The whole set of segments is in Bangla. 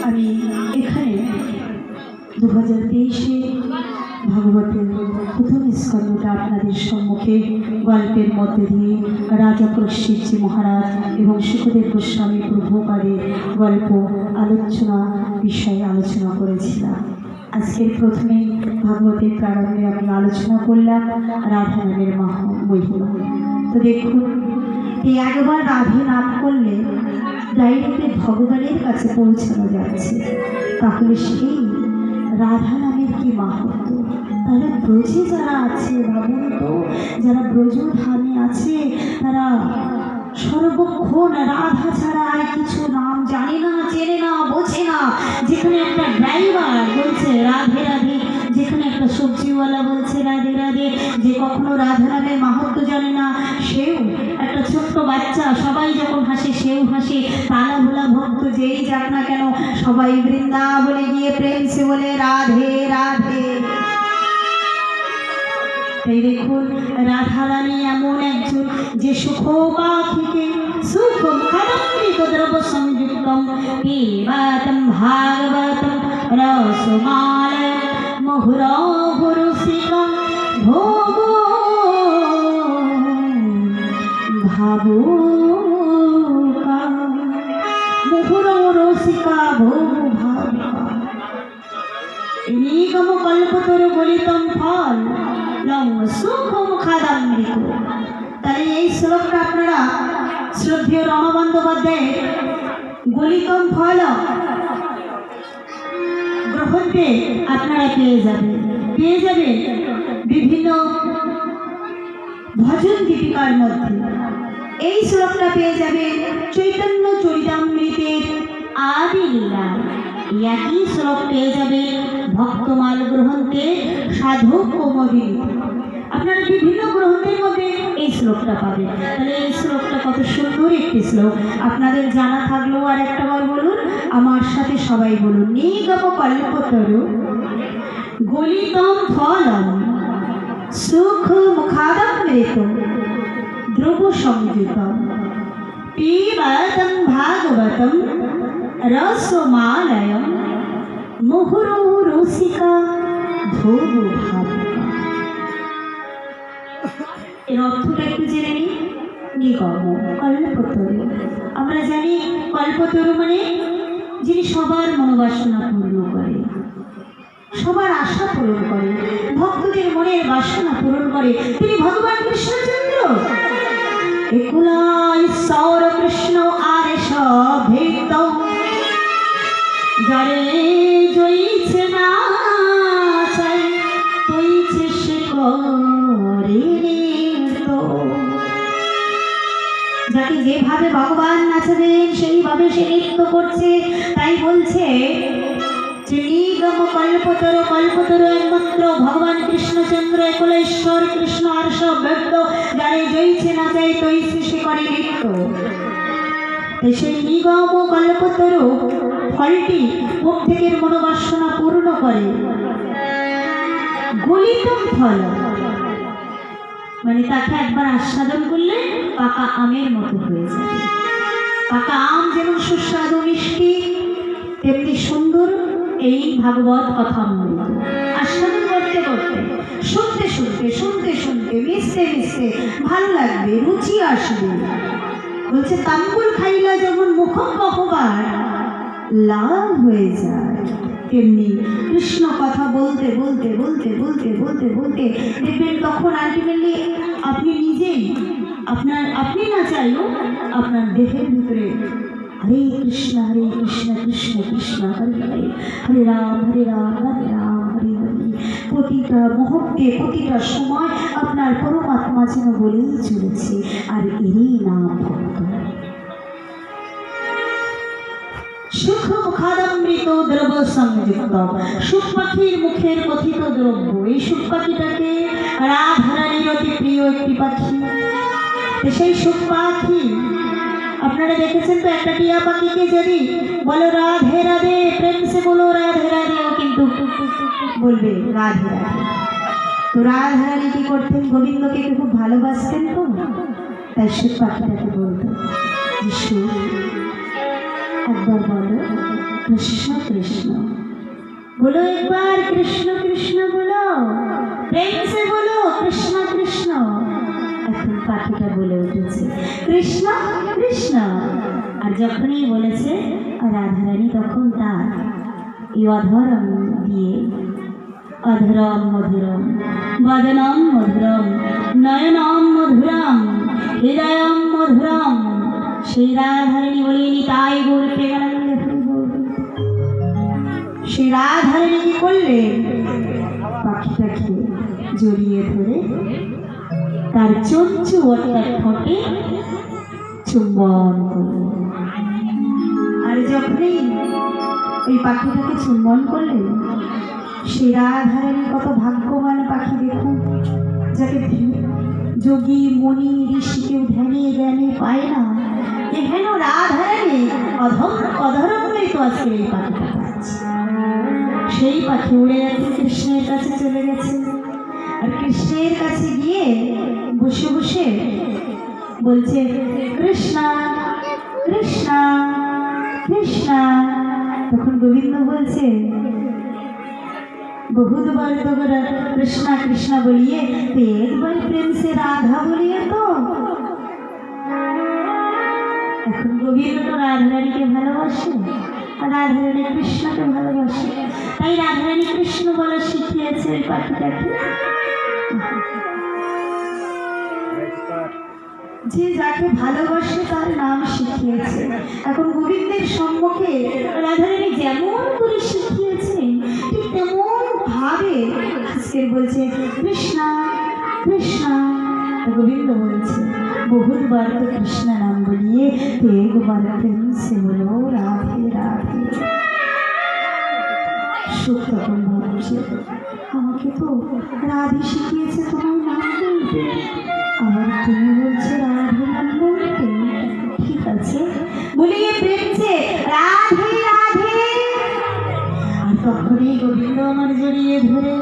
আমি এখানে 2023-এ ভাগবতের প্রথম স্কন্ধটা আপনাদের সম্মুখে গল্পের মধ্যে দিয়ে রাজা পরীক্ষিত মহারাজ এবং সুখদেব গোস্বামী প্রভুপাদের গল্প বিষয়ে আলোচনা করেছিলাম। আজকের প্রথমে ভাগবতের প্রারম্ভে আমি আলোচনা করলাম রাধা নামের মহিমা। তো দেখুন, এই একবার রাধে নাম করলে ডাইরেক্টলি ভগবানের কাছে পৌঁছানো যাচ্ছে। তাহলে সেই রাধা নামের কি মাহাত্ম্য! তারা ব্রজে যারা আছে, ভাবুন তো, যারা ব্রজধামে আছে তারা সর্বক্ষণ রাধা ছাড়া আর কিছু নাম জানে না, চেনে না, বোঝে না। যেখানে একটা ড্রাইভার বলছে রাধে রাধে, যেখানে একটা সবজিওয়ালা বলছে রাধে রাধে, যে কখনো রাধা নামের মাহাত্ম্য জানে না সেও, একটা ছোট্ট বাচ্চা সবাই যখন হাসে সেও হাসে, তালা ভোলা ভক্ত যেই যাক না কেন সবাই বৃন্দাবনে গিয়ে প্রেম সে বলে রাধে রাধে। এই দেখুন, রাধারানী এমন একজন যে সুখ পাখিকে সুখ মুখাদমৃত দ্রব্য সংযুক্তম পিবাতম ভাগবতম রসমালয় মুহুরহুরুষিকা ভোগো ভাবুকা মুহুরহুরুষিকা ভোগো ভাবুকা নিগম কল্পতরু গলিতম ফল সুখ মুখাদমৃত। তাহলে এই শ্লোকটা আপনারা শ্রদ্ধেয় রণ বন্দ্যোপাধ্যায়ের গলিতম ফল গ্রহণে আপনারা পেয়ে যাবে বিভিন্ন ভজন দীপিকার মধ্যে। এই শ্লোকটা পেয়ে যাবে চৈতন্য চরিতামৃতের আদি লীলা। একই শ্লোক পেয়ে যাবে ভক্তমাল গ্রন্থে সাধক কৌমুদী। আপনারা বিভিন্ন গ্রন্থের মধ্যে এই শ্লোকটা পাবেন। তাহলে এই শ্লোকটা কত সুন্দর একটি শ্লোক, আপনাদের জানা থাকলেও আর একটাবার বলুন, আমার সাথে সবাই বলুন। নিগম কল্পতরু গলিতম ফলম সুখ মুখাদমৃত দ্রব্য সংযুতম পিবাতম ভাগবতম রসমালয়ম মুহুরহুরুষিকা ভোগো ভাবুকা। এর অর্থটা একটু জেনে নিই। নিগম কল্পতরু, আমরা জানি কল্পতরু মানে যিনি সবার মনোবাসনা পূর্ণ করে, সবার আশা পূরণ করে, ভক্তদের মনের বাসনা পূরণ করে, তিনি ভগবান কৃষ্ণচন্দ্র। একুলা ঈশ্বর কৃষ্ণ আরেশ ভেদ যারে জয়ীছে না চাই তৈছে সে করে তো। যাকে যেভাবে ভগবান নাচাবেন সেইভাবে সে নৃত্য করছে। তাই বলছে যে নিগম কল্পতরু, কল্পতরু একমাত্র ভগবান কৃষ্ণচন্দ্র, একলা ঈশ্বর কৃষ্ণ আর সব ব্যক্ত যারে জয়ীছে না চাই তৈছে সে করে নৃত্য। সেই নিগম কল্পতরু ফলটি প্রত্যেকের মনোবাসনা পূর্ণ করে। গলিতম ফল মানে তাকে একবার আস্বাদন করলে পাকা আমের মতো হয়ে যাবে। পাকা আম যেমন সুস্বাদু মিষ্টি, তেমনি সুন্দর এই ভাগবত কথামৃত। আস্বাদন করতে করতে, শুনতে শুনতে, শুনতে শুনতে, মিশতে মিশতে ভালো লাগবে, রুচি আসবে। বলছে তাম্বুল খাইলা যেমন মুখম বহুবার লাল হয়ে যায়, তেমনি কৃষ্ণ কথা বলতে বলতে বলতে বলতে বলতে বলতে দেখবেন তখন আলটিমেটলি আপনি নিজেই আপনি না চাইলেও আপনার দেহের ভিতরে হরে কৃষ্ণ কৃষ্ণ কৃষ্ণ হরে হরে, হরে রাম হরে রাম হরে হরে, প্রতিটা মুহূর্তে প্রতিটা সময় আপনার পরমাত্মা যেন বলেই চলেছে। আর এরই নাম ভক্ত। সুখ মুখাদমৃত দ্রব্য সংযুক্ত, সুখ পাখির মুখের কথিত দ্রব্য। এই সুখ পাখিটাকে রাধারানীর অতি প্রিয় একটি পাখি। সেই সুখ পাখি আপনারা দেখেছেন তো, একটা টিয়া পাখিকে যদি বলো রাধে রাধে, প্রেম সে বলো রাধে রাধে, ও কিন্তু বলবে রাধে রাধে। তো রাধারানী কি করতেন? গোবিন্দকে খুব ভালোবাসতেন তো, তাই সুখ পাখিটাকে বলতো যে সুখ একবার বলো কৃষ্ণ কৃষ্ণ, বলো একবার কৃষ্ণ কৃষ্ণ, বলো প্রেম সে বলো কৃষ্ণ কৃষ্ণ। এখন পাখিটা বলে উঠেছে কৃষ্ণ কৃষ্ণ। আর যখনই বলেছে রাধারানী তখন তার এই অধরম দিয়ে, অধরম মধুরম বদনম মধুরম নয়নম মধুরম হৃদয়ম মধুরম, সেই রাধারানী বলিনি তাই বলতে গেলেন। সেই রাধারানী কি করলেন, পাখিটাকে জড়িয়ে ধরে তার চঞ্চু অর্থাৎ ঠোঁটে চুম্বন করলেন। আর যখনই এই পাখিটাকে চুম্বন করলেন, সেই রাধারানী কত ভাগ্যবান পাখি দেখুন, যাকে যোগী মণি ঋষি কেউ ধ্যানে জ্ঞানে পায় না, এখানেও রাধারানী অধরম বলেই তো আজকে এই পাখিটা পাচ্ছে। সেই পাখি উড়ে যাচ্ছে, কৃষ্ণের কাছে চলে গেছে। আর কৃষ্ণের কাছে গিয়ে বসে বসে বলছে কৃষ্ণ কৃষ্ণ কৃষ্ণ। তখন গোবিন্দ বলছে बहुत बार तो कृष्णा कृष्णा बोलिए, तो एक बार प्रेम से राधा बोलिए तो। এখন গোবিন্দ তো রাধারানীকে ভালোবাসে, রাধারানী কৃষ্ণকে ভালোবাসে, তাই রাধারানী কৃষ্ণ বলা শিখিয়েছে ওই পাখিটাকে। যে যাকে ভালোবাসে তার নাম শিখিয়েছে। এখন গোবিন্দের সম্মুখে রাধারানী যেমন করে শিখিয়েছে ঠিক তেমন ভাবে আজকে বলছে কৃষ্ণা কৃষ্ণা। গোবিন্দ বলছে बहुत बार तो कृष्ण नाम बोलिए, तो एक बार प्रेम से बोलो राधे राधे। সুখ তখন ভাবছে আমাকে তো রাধে শিখিয়েছে তোমার নাম বলতে, আবার তুমি বলছো রাধে নাম বলতে। ঠিক আছে বলিয়ে প্রেম সে রাধে রাধে। আর তখনই গোবিন্দ আমার জড়িয়ে ধরে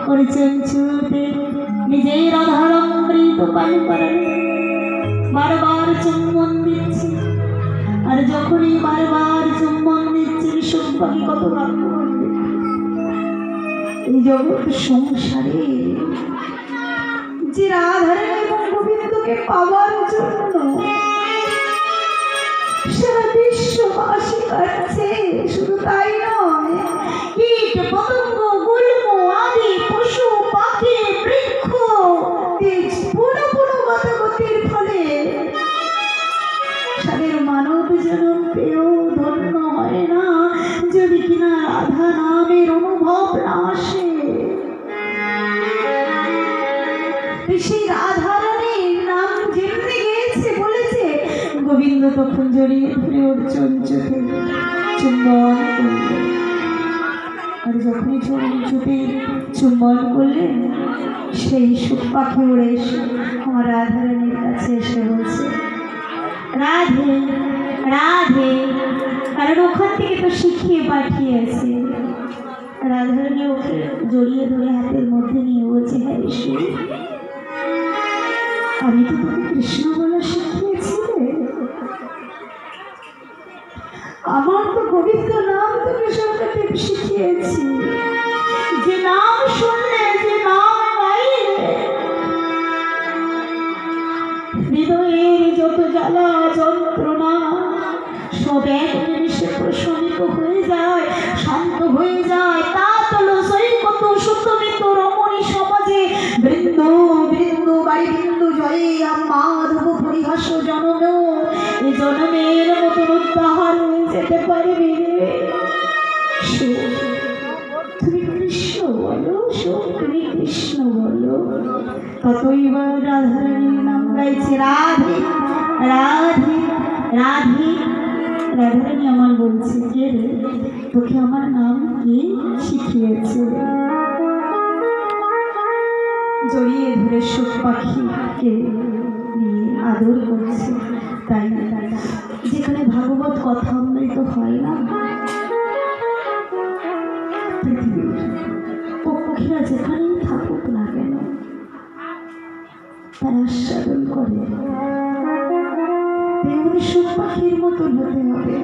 করেছেন চুতে নিজের অধরম মৃত পালু করেন, বারবার চুম্বন দিচ্ছে। আর যখনই বারবার চুম্বন দিচ্ছে সুখ পাখি কত ভাগ্য করবে এই জগৎ সংসারে যে রাধারানী এবং গোবিন্দকে পাওয়ার জন্য সারা বিশ্ববাসী কাটছে। শুধু তাই নয়, কীট পতঙ্গ গুল্ম আদি পশু পাখি বৃক্ষ পুরো পুরো গতাগতির ফলে সাদের মানব জনম পেয়েও ধন্য হয় না যদি কিনা রাধা নামের অনুভব না আসে। সেই রাধারানীর নাম যেমনি গেয়েছে বলেছে, গোবিন্দ তখন জড়িয়ে ধরে ওর চঞ্চকে চুম্বন করলেন। আর যখনই চুপে চুম্বন করলেন, সেই সুখ পাখি উড়ে এসে আমার রাধারানীর কাছে এসে বলছে রাধে রাধে। কারণ ওখান থেকে তো শিখিয়ে পাঠিয়েছে। রাধারানী ওকে জড়িয়ে ধরে হাতের মধ্যে নিয়ে বলছে হ্যাঁ ঈশ্বর, আমি তো তোকে কৃষ্ণ বলা শিখিয়েছি রে, আমার তো গোবিন্দ নাম তোকে সবটাকে শিখিয়েছি। যে নাম শুনলে, যে নাম গাইলে হৃদয়ের যত জ্বালা যন্ত্রণা সব এক জিনিসে প্রশমিত হয়ে যায়, শান্ত হয়ে যায়। তা তোলো সৈকত সুতমিত রমণী সমাজে বৃন্দ বৃন্দ বাড়ি বিন্দু জয়ে মাধব পরিহাস জনম এই জনমের মতো উদ্ধার হয়ে যেতে পারবি রে। তুমি কৃষ্ণ বলো, তুমি কৃষ্ণ বলো। ততই এবার রাধারানীর নাম গাইছে রাধে রাধে রাধে। রাধারানী আমার বলছে কে রে, তোকে আমার নাম কি শিখিয়েছে। জড়িয়ে ধরে সুখ পাখিকে নিয়ে আদর করছে। তাই যেখানে ভাগবত কথা অমৃত হয় না, পৃথিবীর পক্ষীরা যেখানেই থাকুক না কেন তারা আস্বাদন করে। তেমনি সুখ পাখির মতন হতে হবে।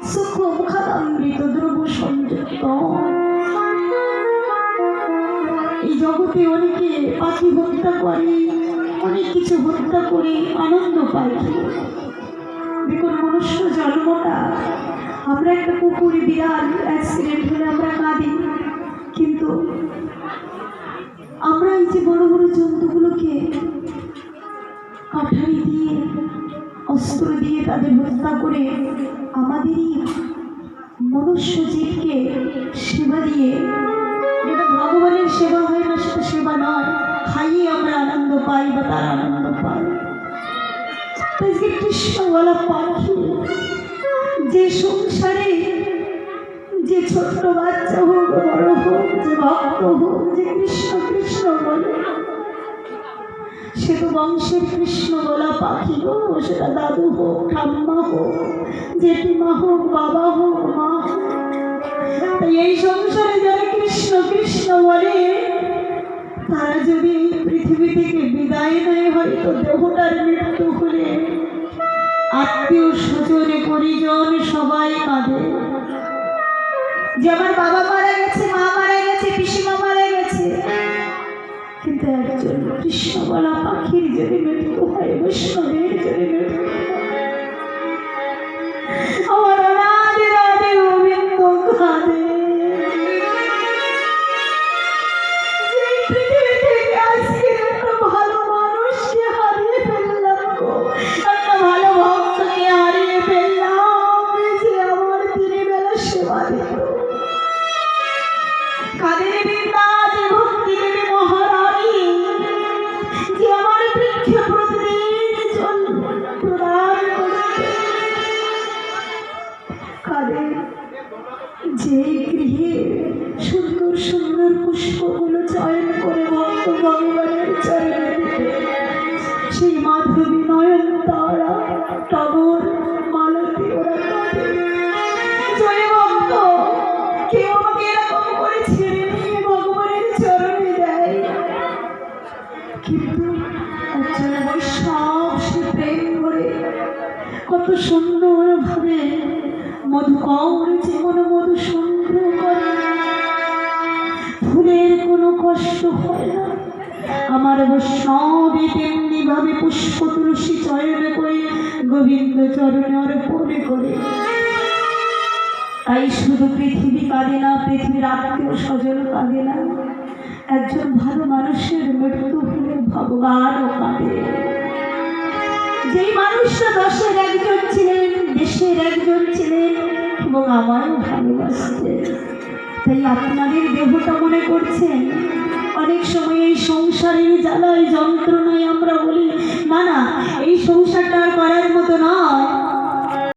সুখ মুখামৃত দ্রব্য সংযুক্ত। এই জগতে অনেকে পাখি হত্যা করে, অনেক কিছু হত্যা করে আনন্দ পায়। দেখুন মনুষ্য জন্মটা, আমরা একটা কুকুর বিড়াল অ্যাক্সিডেন্ট হলে আমরা কাঁদি, কিন্তু আমরা এই যে বড় বড় জন্তুগুলোকে কাঠারি দিয়ে অস্ত্র দিয়ে তাদের হত্যা করে আমাদেরই মনুষ্য জীবকে সেবা দিয়ে, যেটা ভগবানের সেবা হয় না সেটা সেবা নয়, খাইয়ে আমরা আনন্দ পাই বা তার আনন্দ পাই। আজকে কৃষ্ণ বলা পাখি যে সংসারে যে ছোট্ট বাচ্চা হোক বড় হোক, যে ভক্ত হোক, যে কৃষ্ণ কৃষ্ণ বলে, সে তো বংশের কৃষ্ণ বলা পাখি গো। সেটা দাদু হোক, ঠাম্মা হোক, জেঠিমা হোক, বাবা হোক, মা হোক। তাই এই সংসারে যারা কৃষ্ণ কৃষ্ণ বলে, তারা যদি পৃথিবী থেকে বিদায় নেয়, হয়তো দেহটার মৃত্যু হলে আত্মীয় স্বজনে পরিজন সবাই কাঁদে যে আমার বাবা মারা গেছে, মা মারা গেছে, পিসিমা মারা গেছে। কিন্তু একজন কৃষ্ণ বলা পাখির যদি মৃত্যু হয়, বৈষ্ণবের যদি মৃত্যু হয়, আমার রাধে রাধে গোবিন্দ কাঁদে। পৃথিবী থেকে আজকে একটা ভালো মানুষকে হারিয়ে ফেললাম গো, একটা ভালো ভক্তকে হারিয়ে ফেললাম, যে আমার দিনের বেলা সেবা দিত। কাদের বৃন্দা যে ভক্তি দেবী মহারানী, যে আমার বৃক্ষে প্রতিদিন জল প্রদান করতে। কাদের যে গৃহে সুন্দর সুন্দর পুষ্পগুলো চয়ন করে ভক্ত ভগবানের চরণে দিতে, সেই মাধবী, নয়নতারা, টগর, মালতী ওরা কাঁদে। জয় ভক্ত কেউ আমাকে এরকম করে ছেড়ে নিয়ে ভগবানের চরণে দেয়, কিন্তু একজন বৈষ্ণব সে প্রেম করে কত সুন্দর ভাবে মধু কৌড়ে যেমন মধু সংগ্রহ করে, ফুলের কোনো কষ্ট হয় না। আমার বৈষ্ণবী তেমনি ভাবে পুষ্প তুলসী চয়নে করে গোবিন্দ চরণে অর্পণে করে। তাই শুধু পৃথিবী কাঁদে না, পৃথিবীর আত্মীয় স্বজন কাঁদে না, একজন ভালো মানুষের মৃত্যু হলে ভগবানও কাঁদে। যেই মানুষটা দশের একজন ছিলেন, দেশের একজন ছিলেন এবং আমারও ভালোবাসতেন। তাই আপনাদের দেহটা মনে করছেন, অনেক সময় এই সংসারের জ্বালায় যন্ত্রণায় আমরা বলি না না এই সংসারটা আর করার মতো নয়,